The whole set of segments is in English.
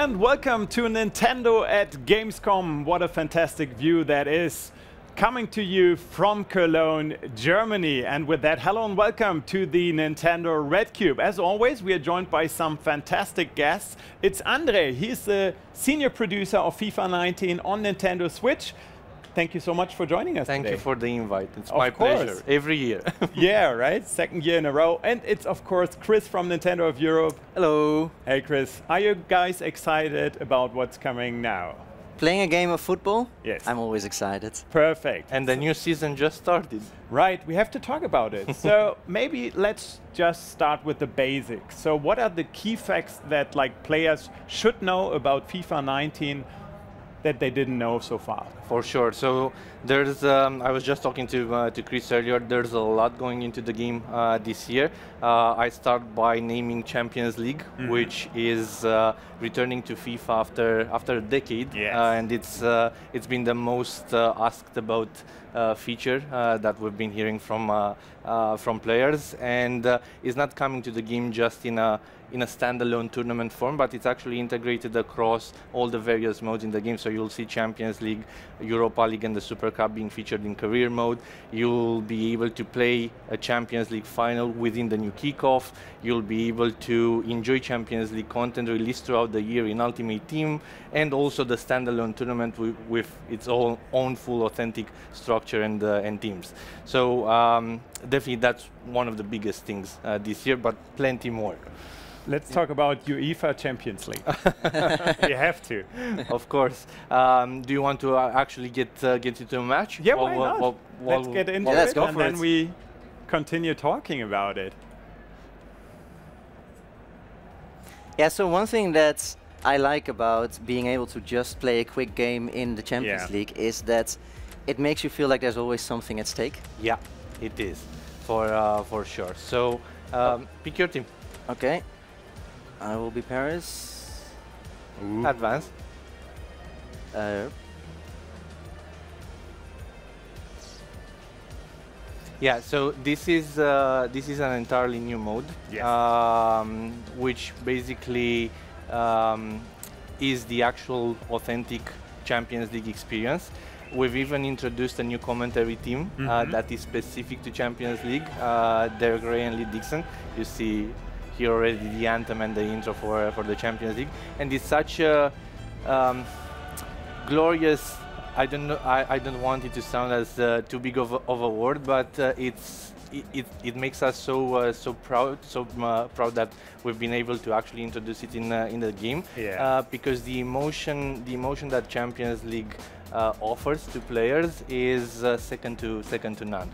and welcome to Nintendo at Gamescom. What a fantastic view that is. Coming to you from Cologne, Germany. And with that, hello and welcome to the Nintendo RedCube. As always, we are joined by some fantastic guests. It's Andre. He's the senior producer of FIFA 19 on Nintendo Switch. Thank you so much for joining us today. Thank you for the invite. It's my pleasure. Every year. Yeah, right? Second year in a row. And it's, of course, Chris from Nintendo of Europe. Hello. Hey, Chris. Are you guys excited about what's coming now? Playing a game of football? Yes. I'm always excited. Perfect. And the new season just started. Right, we have to talk about it. So maybe let's just start with the basics. So what are the key facts that players should know about FIFA 19 that they didn't know so far? For sure. So there's, I was just talking to Chris earlier, there's a lot going into the game this year. I start by naming Champions League, which is returning to FIFA after a decade. Yes. And it's been the most asked about feature that we've been hearing from players. And it's not coming to the game just in a standalone tournament form, but it's actually integrated across all the various modes in the game. So you'll see Champions League, Europa League, and the Super Cup being featured in career mode. You'll be able to play a Champions League final within the new Kickoff. You'll be able to enjoy Champions League content released throughout the year in Ultimate Team, and also the standalone tournament with its own full authentic structure and teams. So definitely that's one of the biggest things this year, but plenty more. Let's talk about UEFA Champions League. You have to. Of course. Do you want to actually get into a match? Yeah, why not? Let's get into it, and then we continue talking about it. Yeah, so one thing that I like about being able to just play a quick game in the Champions League is that it makes you feel like there's always something at stake. Yeah, it is, for sure. So pick your team. Okay. I will be Paris. Ooh. Advance. Yeah, so this is an entirely new mode, which basically is the actual authentic Champions League experience. We've even introduced a new commentary team that is specific to Champions League, Derek Ray and Lee Dixon. You see here already the anthem and the intro for the Champions League, and it's such a glorious. I don't want it to sound as too big of a word, but it makes us so proud, proud that we've been able to actually introduce it in the game. Yeah. Because the emotion that Champions League offers to players is second to none.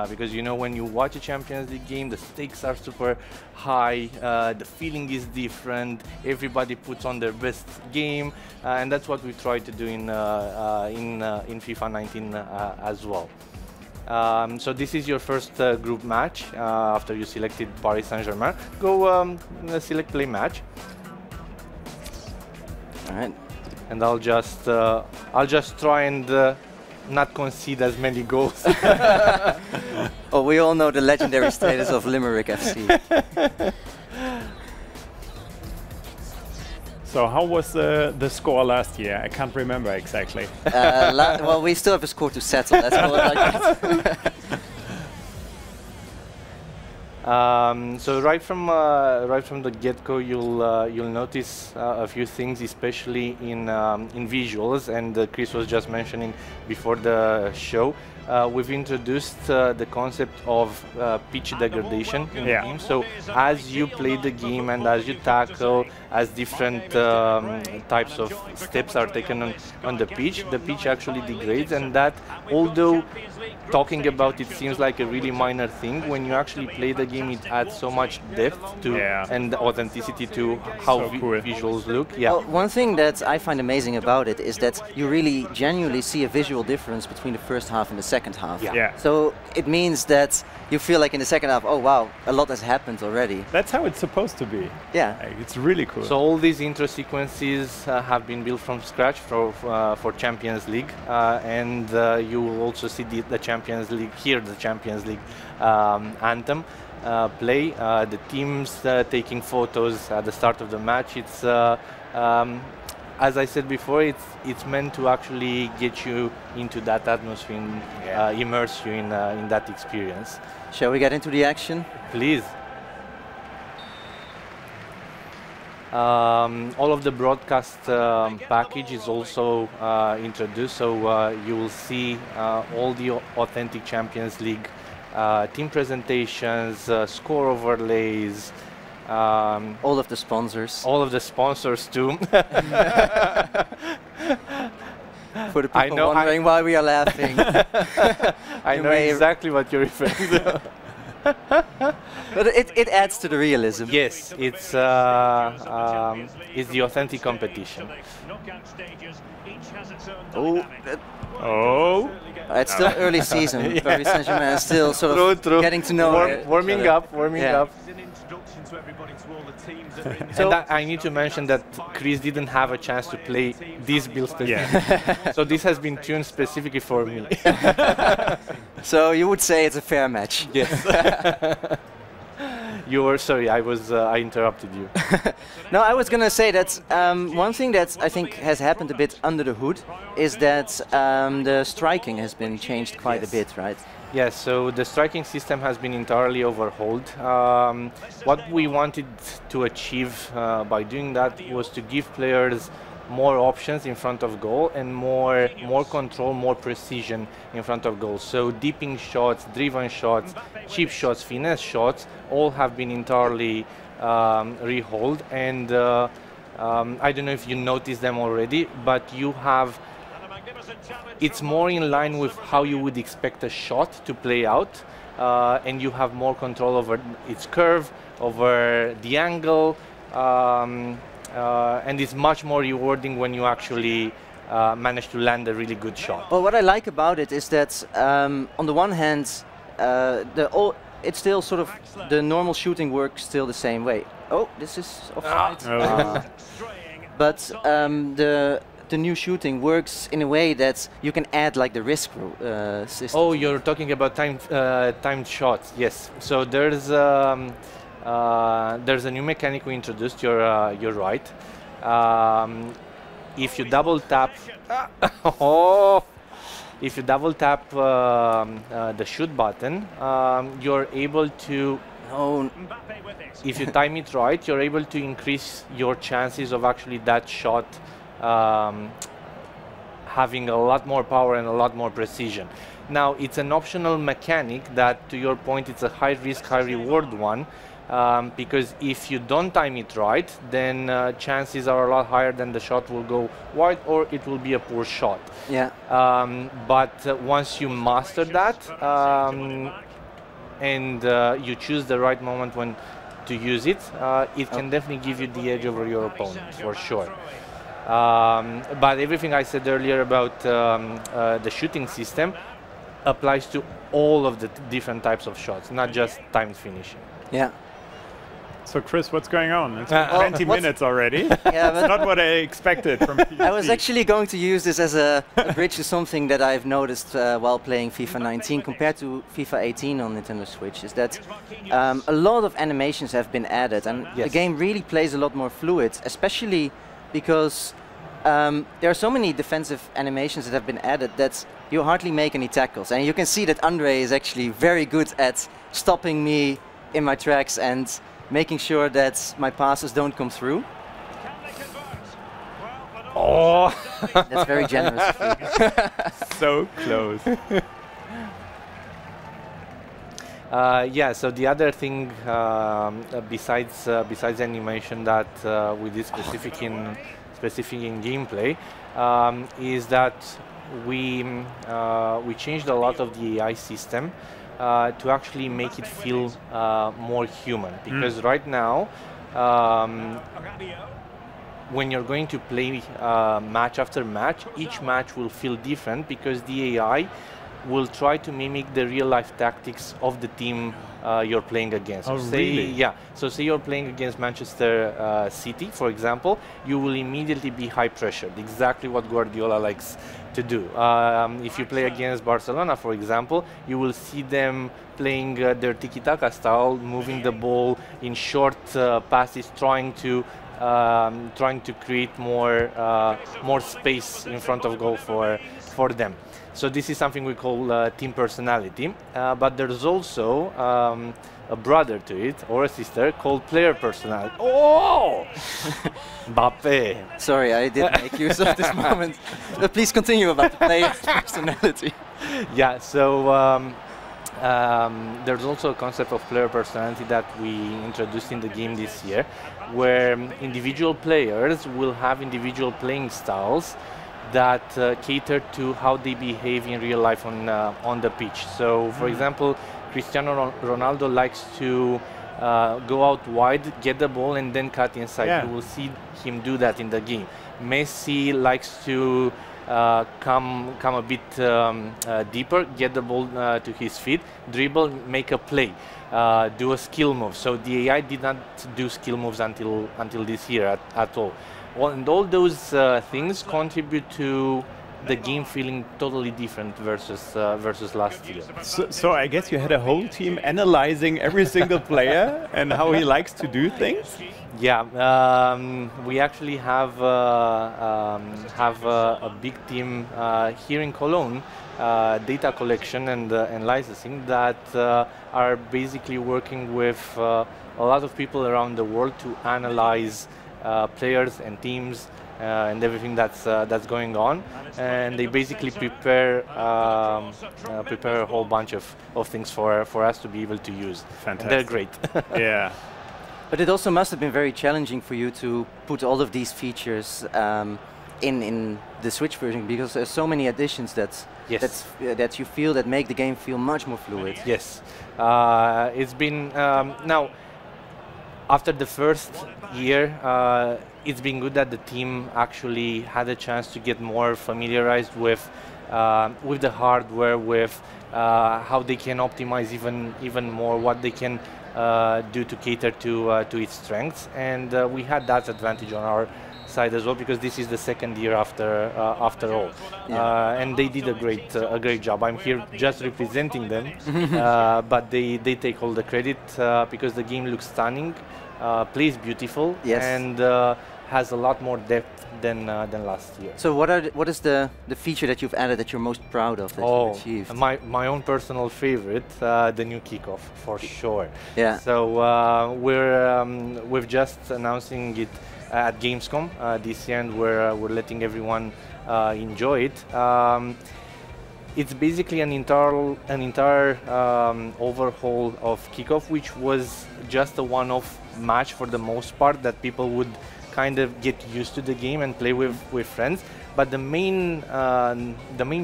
Because when you watch a Champions League game, the stakes are super high, the feeling is different, everybody puts on their best game, and that's what we try to do in FIFA 19 as well. So this is your first group match after you selected Paris Saint-Germain. Go select play match. All right. And I'll just try and not concede as many goals. Oh, we all know the legendary status of Limerick FC. So how was the score last year? I can't remember exactly. Well, we still have a score to settle. That's all like that. So right from the get-go, you'll notice a few things, especially in visuals. And Chris was just mentioning before the show. We've introduced the concept of pitch degradation in the game. So as you play the game and as you tackle, as different types of steps are taken on the pitch actually degrades. And that, although talking about it seems like a really minor thing, when you actually play the game, it adds so much depth to and authenticity to how visuals look. Yeah. Well, one thing that I find amazing about it is that you really genuinely see a visual difference between the first half and the second half. Yeah. So it means that you feel like in the second half, oh wow, a lot has happened already. That's how it's supposed to be. Yeah. It's really cool. So all these intro sequences have been built from scratch for Champions League, and you will also see the Champions League, hear the Champions League anthem play. The teams taking photos at the start of the match. It's as I said before, it's meant to actually get you into that atmosphere, immerse you in that experience. Shall we get into the action? Please. All of the broadcast package is also introduced, so you will see all the authentic Champions League team presentations, score overlays, all of the sponsors. All of the sponsors too. For the people wondering why we are laughing. I know exactly what you're referring to. But it adds to the realism. Yes, it's the authentic competition. Oh, it's still early season. Paris Saint-Germain is still sort of getting to know. Warming up. So I need to mention that Chris didn't have a chance to play this build specifically. So this has been tuned specifically for me. So you would say it's a fair match? Yes. You were sorry, I interrupted you. No, I was going to say that one thing that I think has happened a bit under the hood is that the striking has been changed quite a bit, right? Yes, so the striking system has been entirely overhauled. What we wanted to achieve by doing that was to give players more options in front of goal and more control, more precision in front of goal. So deeping shots, driven shots, chip shots, finesse shots, all have been entirely rehauled. And I don't know if you noticed them already, but you have, it's more in line with how you would expect a shot to play out, and you have more control over its curve, over the angle, and it's much more rewarding when you actually manage to land a really good shot. Well, what I like about it is that on the one hand, it's still sort of the normal shooting works still the same way. Oh, this is offside. But the new shooting works in a way that you can add like the risk system. Oh, you're talking about timed shots. Yes. So there's a new mechanic we introduced. You're right. If you double tap, if you double tap the shoot button, you're able to. If you time it right, you're able to increase your chances of actually that shot having a lot more power and a lot more precision. Now, it's an optional mechanic that, to your point, it's a high risk, high reward one, because if you don't time it right, then chances are a lot higher than the shot will go wide or it will be a poor shot. Yeah. But once you master that and you choose the right moment when to use it, it can definitely give you the edge over your opponent, for sure. But everything I said earlier about the shooting system applies to all of the different types of shots, not just timed finishing. Yeah. So Chris, what's going on? It's 20 minutes already. Yeah, that's not what I expected from PC. I was actually going to use this as a bridge to something that I've noticed while playing FIFA 19 compared to FIFA 18 on Nintendo Switch, is that a lot of animations have been added, and the game really plays a lot more fluid, especially because there are so many defensive animations that have been added that you hardly make any tackles. And you can see that Andre is actually very good at stopping me in my tracks and making sure that my passes don't come through. Oh, that's very generous. So close. Yeah. So the other thing, besides animation, that we did specific in gameplay, is that we changed a lot of the AI system to actually make it feel more human. Because right now, when you're going to play match after match, each match will feel different because the AI will try to mimic the real-life tactics of the team you're playing against. Oh, really? Yeah. So say you're playing against Manchester City, for example, you will immediately be high-pressured, exactly what Guardiola likes to do. If you play against Barcelona, for example, you will see them playing their tiki-taka style, moving the ball in short passes, trying to create more space in front of goal for them. So this is something we call team personality, but there's also a brother to it, or a sister, called player personality. Oh! Mbappe! Sorry, I did make use of this moment. Please continue about the player personality. Yeah, so there's also a concept of player personality that we introduced in the game this year, where individual players will have individual playing styles that cater to how they behave in real life on the pitch. So, for example, Cristiano Ronaldo likes to go out wide, get the ball, and then cut inside. Yeah. You will see him do that in the game. Messi likes to come a bit deeper, get the ball to his feet, dribble, make a play, do a skill move. So the AI did not do skill moves until this year at all. And all those things contribute to the game feeling totally different versus last year. So I guess you had a whole team analyzing every single player and how he likes to do things? Yeah, we actually have a big team here in Cologne, data collection and licensing, that are basically working with a lot of people around the world to analyze players and teams and everything that's going on, and they basically prepare a whole bunch of things for us to be able to use. Fantastic. And they're great. Yeah. But it also must have been very challenging for you to put all of these features in the Switch version, because there's so many additions that you feel that make the game feel much more fluid. Yes, it's been now. After the first year, it's been good that the team actually had a chance to get more familiarized with the hardware, with how they can optimize even more, what they can do to cater to its strengths, and we had that advantage on our side as well, because this is the second year after all, and they did a great job. I'm here just representing them, but they take all the credit, because the game looks stunning, plays beautiful, and has a lot more depth than last year. So what is the feature that you've added that you're most proud of that you achieved? My own personal favorite, the new Kickoff, for sure. Yeah. So we're just announcing it at Gamescom this year, and we're letting everyone enjoy it. It's basically an entire overhaul of Kickoff, which was just a one-off match for the most part, that people would kind of get used to the game and play with friends. But the main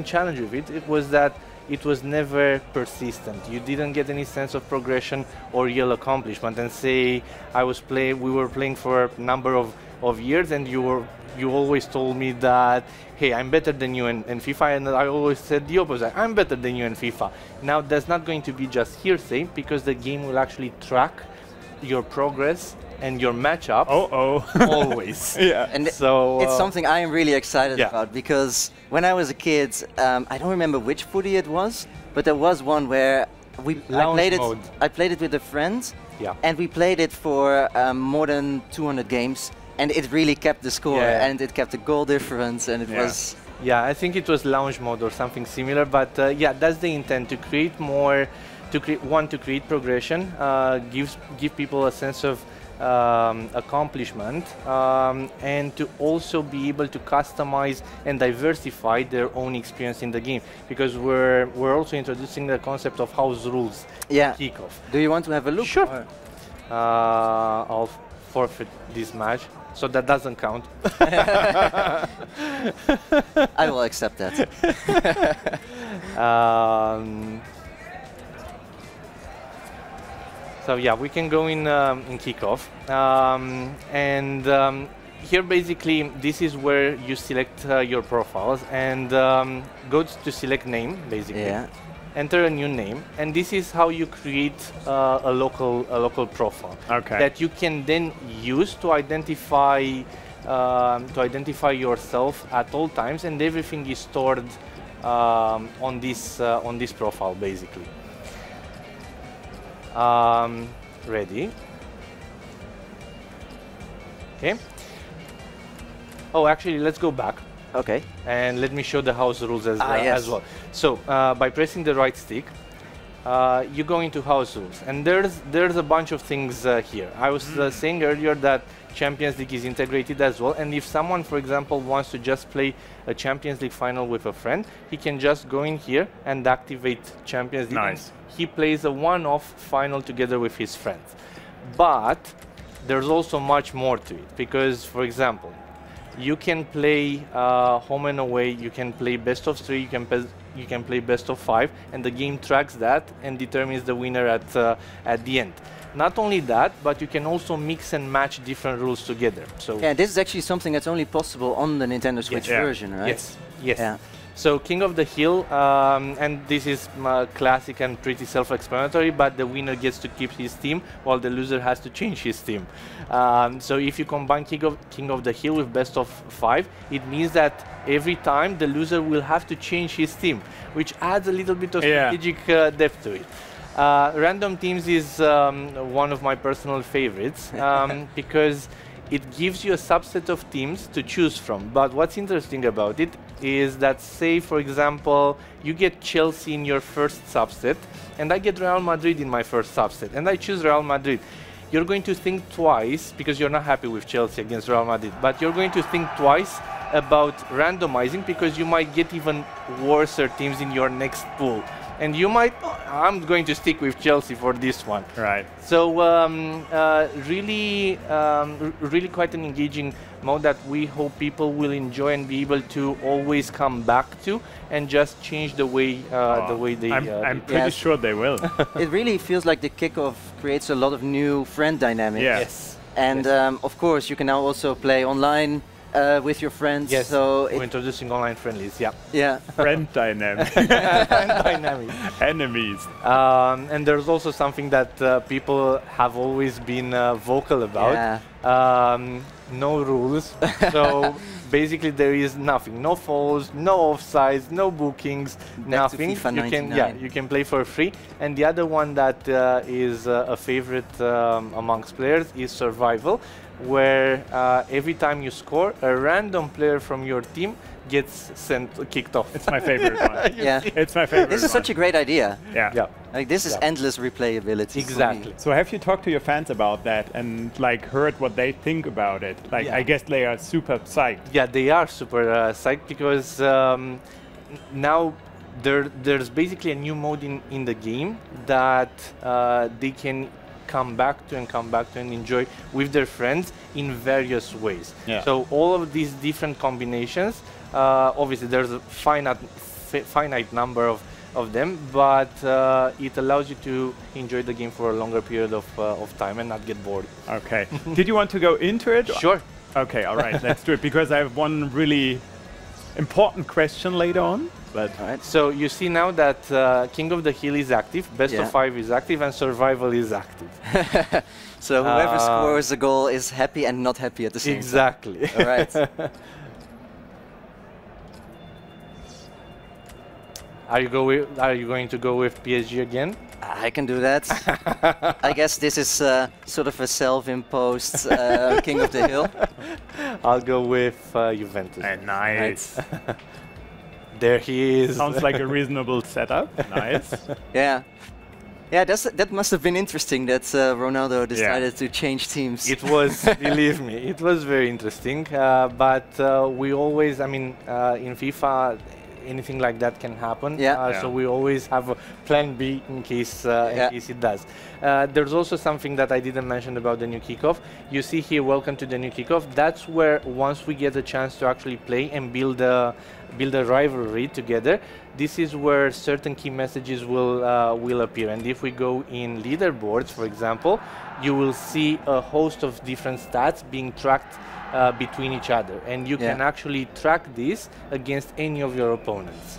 challenge with it was that it was never persistent. You didn't get any sense of progression or real accomplishment. And say we were playing for a number of years, and you always told me that, hey, I'm better than you in FIFA, and I always said the opposite, I'm better than you in FIFA. Now that's not going to be just hearsay, because the game will actually track your progress and your matchup always. Yeah. And so it's something I am really excited about, because when I was a kid, I don't remember which footy it was, but there was one where I played it with a friend, and we played it for more than 200 games, and it really kept the score, and it kept the goal difference, and it was... Yeah, I think it was launch mode or something similar, but yeah, that's the intent, to create more, to create progression, give people a sense of accomplishment, and to also be able to customize and diversify their own experience in the game, because we're also introducing the concept of house rules. Kickoff. Do you want to have a look? Sure. I'll forfeit this match, so that doesn't count. I will accept that. So yeah, we can go in Kickoff, and here basically this is where you select your profiles and go to select name basically. Yeah. Enter a new name, and this is how you create a local profile that you can then use to identify yourself at all times, and everything is stored on this profile basically. Ready? Okay. Oh, actually, let's go back. Okay. And let me show the house rules as well. So by pressing the right stick, you go into house rules, and there's a bunch of things here. I was saying earlier that Champions League is integrated as well, and if someone, for example, wants to just play a Champions League final with a friend, he can just go in here and activate Champions League. Nice. He plays a one-off final together with his friends. But there's also much more to it, because, for example, you can play home and away, you can play best of 3, you can play best of 5, and the game tracks that and determines the winner at the end. Not only that, but you can also mix and match different rules together. So yeah, this is actually something that's only possible on the Nintendo Switch version, right? Yes, yes. Yeah. So King of the Hill, and this is classic and pretty self-explanatory, but the winner gets to keep his team, while the loser has to change his team. So if you combine King of the Hill with best of 5, it means that every time the loser will have to change his team, which adds a little bit of strategic depth to it. Random teams is one of my personal favorites because it gives you a subset of teams to choose from. But what's interesting about it is that, say, for example, you get Chelsea in your first subset, and I get Real Madrid in my first subset, and I choose Real Madrid. You're going to think twice, because you're not happy with Chelsea against Real Madrid, but you're going to think twice about randomizing, because you might get even worse teams in your next pool. And you might, I'm going to stick with Chelsea for this one. Right. So really quite an engaging mode that we hope people will enjoy and be able to always come back to, and just change the way they. I'm pretty sure they will. It really feels like the Kickoff creates a lot of new friend dynamics. Yeah. Yes. And of course, you can now also play online with your friends. Yes. So we're introducing online friendlies. Yeah. Yeah. Friend dynamic. Friend dynamic. Enemies. And there's also something that people have always been vocal about. Yeah. No rules. So basically there is nothing. No fouls, no offsides, no bookings, nothing. To FIFA 99. You can play for free. And the other one that is a favorite amongst players is survival, where every time you score, a random player from your team gets kicked off. It's my favorite one. Yeah. It's my favorite. This is such a great idea. Yeah. Like this is endless replayability. Exactly. So have you talked to your fans about that and like heard what they think about it? Like I guess they are super psyched. Yeah, they are super psyched, because now there's basically a new mode in the game that they can come back to and enjoy with their friends in various ways. Yeah. So all of these different combinations, obviously there's a finite number of them, but it allows you to enjoy the game for a longer period of time and not get bored. Okay. Did you want to go into it? Sure. Okay, all right, let's do it, because I have one really important question later on. But so you see now that King of the Hill is active, best of 5 is active, and survival is active. So whoever scores the goal is happy and not happy at the same time. Exactly. All right. Are you going to go with PSG again? I can do that. I guess this is sort of a self-imposed King of the Hill. I'll go with Juventus. Nice. There he is. Sounds like a reasonable setup. Nice. Yeah. Yeah, that must have been interesting that Ronaldo decided to change teams. It was, believe me, it was very interesting. But we always, I mean, in FIFA, anything like that can happen. So we always have a plan B in case it does. There's also something that I didn't mention about the new Kickoff. You see here, welcome to the new Kickoff. That's where once we get a chance to actually play and build a rivalry together, this is where certain key messages will appear. And if we go in leaderboards, for example, you will see a host of different stats being tracked between each other. And you can actually track this against any of your opponents.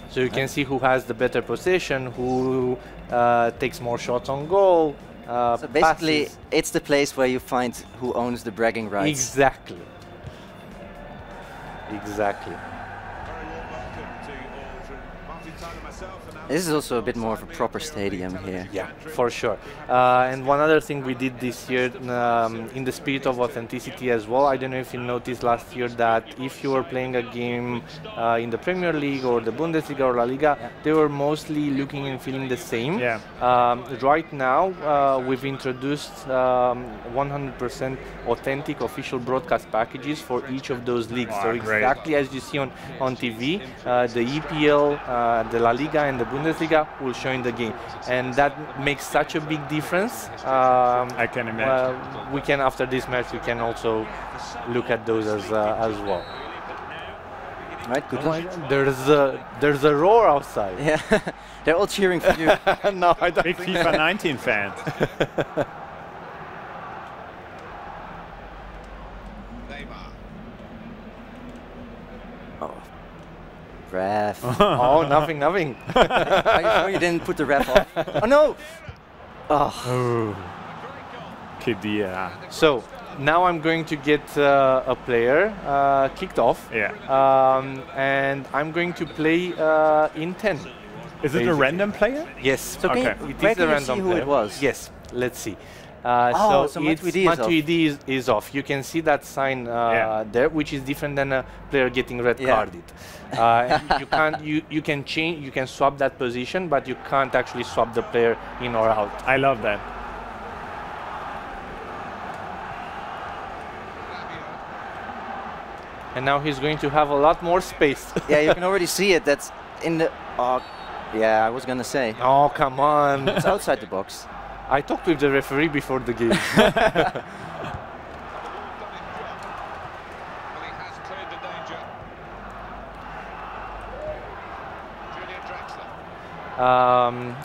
So you can see who has the better possession, who takes more shots on goal. So basically, it's the place where you find who owns the bragging rights. Exactly. Exactly. This is also a bit more of a proper stadium here. Yeah, for sure. And one other thing we did this year, in the spirit of authenticity as well, I don't know if you noticed last year that if you were playing a game in the Premier League or the Bundesliga or La Liga, they were mostly looking and feeling the same. Yeah. Right now, we've introduced 100% authentic official broadcast packages for each of those leagues. So exactly as you see on TV, the EPL, the La Liga and the Bundesliga will show in the game, and that makes such a big difference. I can imagine. We can, after this match, we can also look at those as well. Right, good luck. There's a roar outside. Yeah, they're all cheering for you. No, I don't. Big FIFA 19 fans. Ref. Oh, nothing. Are you sure you didn't put the ref off? Oh no! Oh. Kidia. So now I'm going to get a player kicked off. Yeah. And I'm going to play in 10. Is it a random player? Yes. So Okay. It where is a can you random see who player. it was? Yes. Let's see. So it's Matuidi is off. You can see that sign there, which is different than a player getting red carded. You can't. You can change. You can swap that position, but you can't actually swap the player in or out. I love that. And now he's going to have a lot more space. Yeah, you can already see it. That's in the. Yeah, I was gonna say. Oh, come on! It's outside the box. I talked with the referee before the game.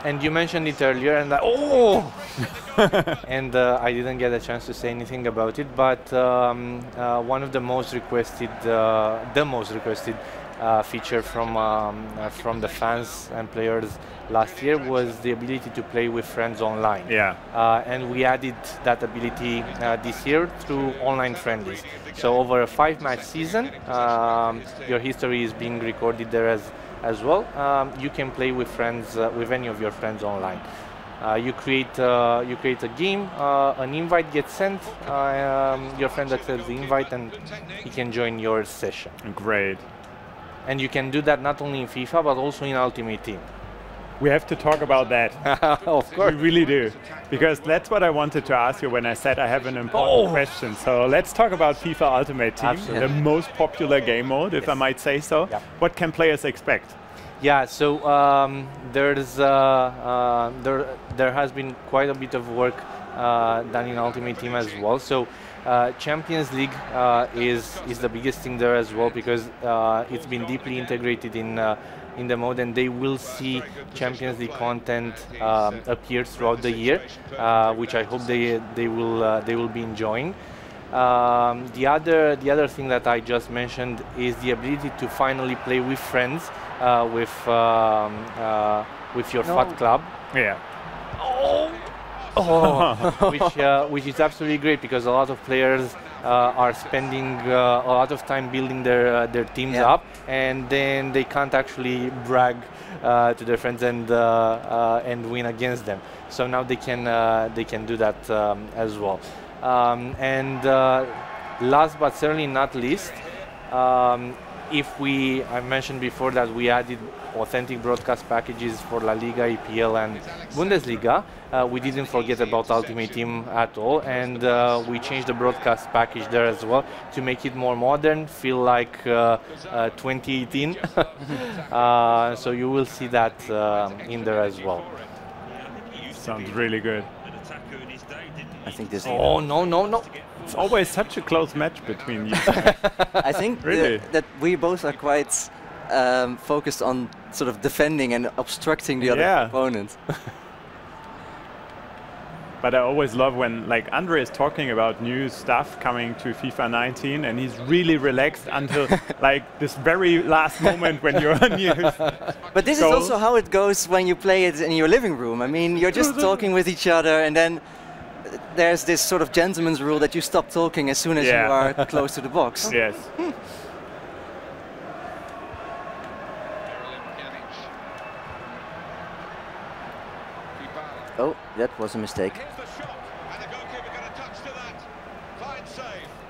And you mentioned it earlier, and and I didn't get a chance to say anything about it. But one of the most requested, feature from the fans and players last year was the ability to play with friends online. Yeah. And we added that ability this year through online friendlies. So over a 5-match season, your history is being recorded there as well. You can play with friends, with any of your friends online. You create a game, an invite gets sent, your friend accepts the invite, and he can join your session. Great. And you can do that not only in FIFA, but also in Ultimate Team. We have to talk about that. Of course. We really do. Because that's what I wanted to ask you when I said I have an important question. So let's talk about FIFA Ultimate Team, the most popular game mode, if I might say so. Yeah. What can players expect? Yeah, so there has been quite a bit of work done in Ultimate Team as well. So Champions League is the biggest thing there as well, because it's been deeply integrated in the mode, and they will see Champions League content appear throughout the year, which I hope they will be enjoying. The other thing that I just mentioned is the ability to finally play with friends, with your FAT club. Yeah. Which is absolutely great, because a lot of players are spending a lot of time building their teams up, and then they can't actually brag to their friends and win against them. So now they can do that as well. And last but certainly not least, I mentioned before that we added authentic broadcast packages for La Liga, EPL and Bundesliga. We didn't forget about Ultimate Team at all, and we changed the broadcast package there as well to make it more modern, feel like 2018. So you will see that in there as well. Sounds really good. I think this. Oh no no no! It's always such a close match between you. I think Really? that we both are quite focused on sort of defending and obstructing the other Yeah. opponent. But I always love when like Andre is talking about new stuff coming to FIFA 19 and he's really relaxed until like this very last moment when you're on news. But this is also how it goes when you play it in your living room. I mean, you're just talking with each other, and then there's this sort of gentleman's rule that you stop talking as soon as you are close to the box. Yes. Oh, that was a mistake.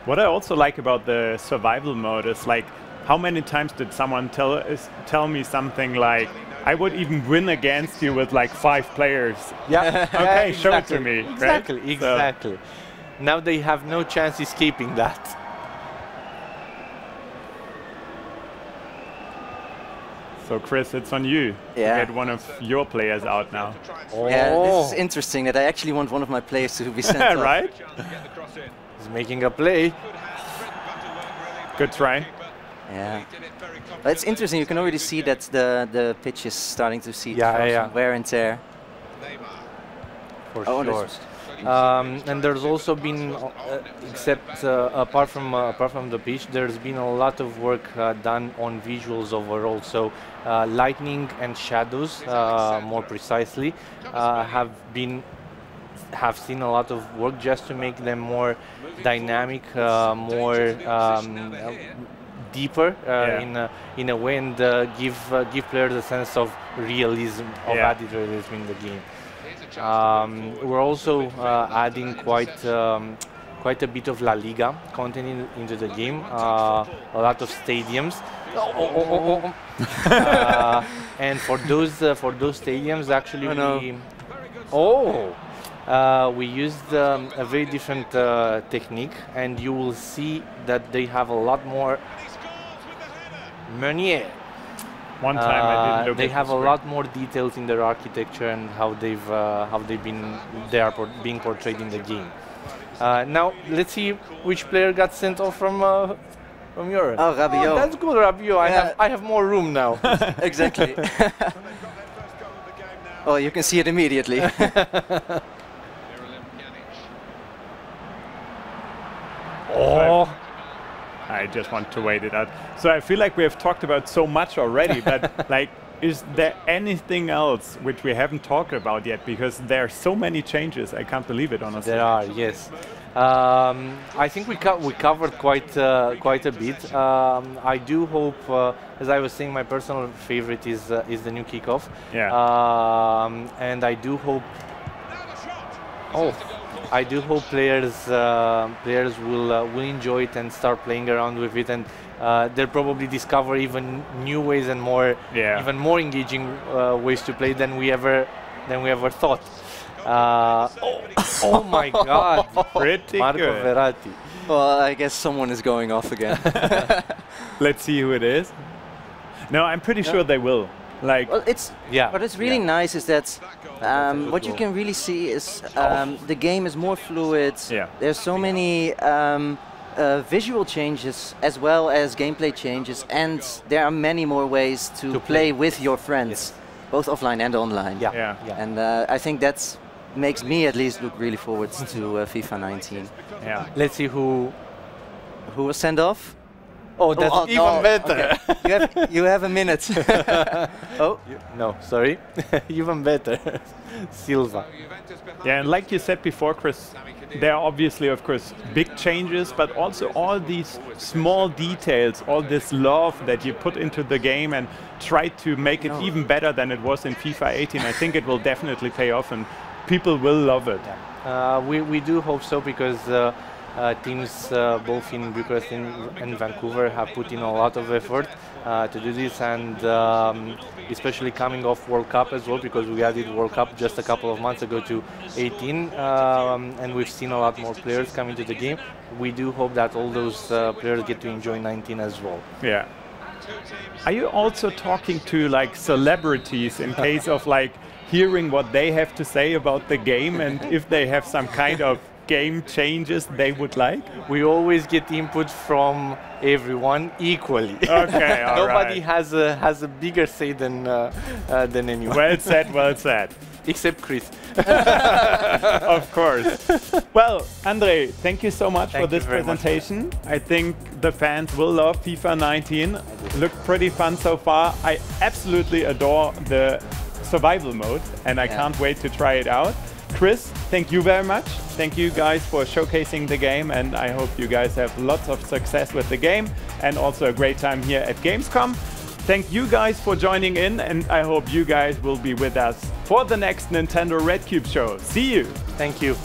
What I also like about the survival mode is like, how many times did someone tell me something like, I would even win against you with like 5 players. Yeah. Okay, yeah, show it exactly. to me. Right? Exactly, exactly. Now they have no chance escaping that. So Chris, it's on you to get one of your players out now. Oh. Yeah, this is interesting that I actually want one of my players to be sent off. Right? He's making a play. Good try. Yeah. But it's interesting, you can already see that the pitch is starting to see some wear and tear. For sure. And there's also been, except apart from the pitch, there's been a lot of work done on visuals overall. So lightning and shadows, more precisely, have seen a lot of work just to make them more dynamic, more deeper in a way, and give players a sense of realism, of added realism in the game. We're also adding quite a bit of La Liga content into the game, a lot of stadiums. And for those stadiums, actually, we used a very different technique, and you will see that they have a lot more Meunier. One time I didn't look they at have the a screen. lot more details in their architecture and how they are being portrayed in the game. Now let's see which player got sent off from your. Oh, Rabiot. Oh, that's good, Rabiot. I have more room now. Exactly. Oh, you can see it immediately. Oh. I just want to wait it out. So I feel like we have talked about so much already, but like, is there anything else which we haven't talked about yet? Because there are so many changes. I can't believe it, honestly. There are, yes. I think we covered quite a bit. I do hope, as I was saying, my personal favorite is the new Kickoff. Yeah. And I do hope. I do hope players will enjoy it and start playing around with it, and they'll probably discover even new ways and even more engaging ways to play than we ever thought. Oh my God! Pretty Marco good. Verratti. Well, I guess someone is going off again. Let's see who it is. No, I'm pretty sure they will. Like, well, what is really nice is that what you can really see is the game is more fluid. Yeah. There's so many visual changes as well as gameplay changes, and there are many more ways to play with your friends, both offline and online. Yeah. And I think that makes me at least look really forward to FIFA 19. yeah. Let's see who will send off? Oh, that's even better. Okay. you have a minute. No, sorry. Even better. Silva. Yeah, and like you said before, Chris, there are obviously, of course, big changes, but also all these small details, all this love that you put into the game and try to make it even better than it was in FIFA 18. I think it will definitely pay off and people will love it. We do hope so, because teams both in Bucharest and Vancouver have put in a lot of effort to do this, and especially coming off World Cup as well, because we added World Cup just a couple of months ago to 18, and we've seen a lot more players coming to the game. We do hope that all those players get to enjoy 19 as well. Yeah. Are you also talking to like celebrities in case of like hearing what they have to say about the game and if they have some kind of game changes they would like? We always get input from everyone equally. Okay, all Nobody right. has a bigger say than anyone. Well said, well said. Except Chris. Of course. Well, Andre, thank you so much for this presentation. I think the fans will love FIFA 19. Looked pretty fun so far. I absolutely adore the survival mode and I can't wait to try it out. Chris, thank you very much. Thank you guys for showcasing the game and I hope you guys have lots of success with the game and also a great time here at Gamescom. Thank you guys for joining in and I hope you guys will be with us for the next Nintendo RedCube show. See you! Thank you.